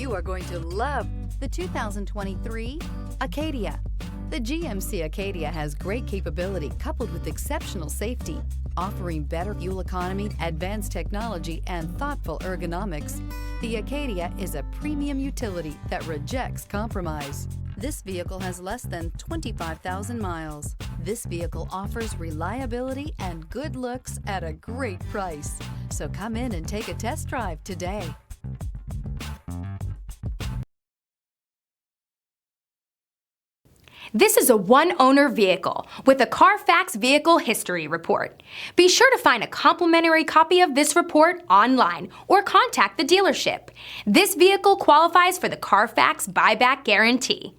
You are going to love the 2023 Acadia. The GMC Acadia has great capability coupled with exceptional safety, offering better fuel economy, advanced technology, and thoughtful ergonomics. The Acadia is a premium utility that rejects compromise. This vehicle has less than 25,000 miles. This vehicle offers reliability and good looks at a great price. So come in and take a test drive today. This is a one-owner vehicle with a Carfax Vehicle History Report. Be sure to find a complimentary copy of this report online or contact the dealership. This vehicle qualifies for the Carfax Buyback Guarantee.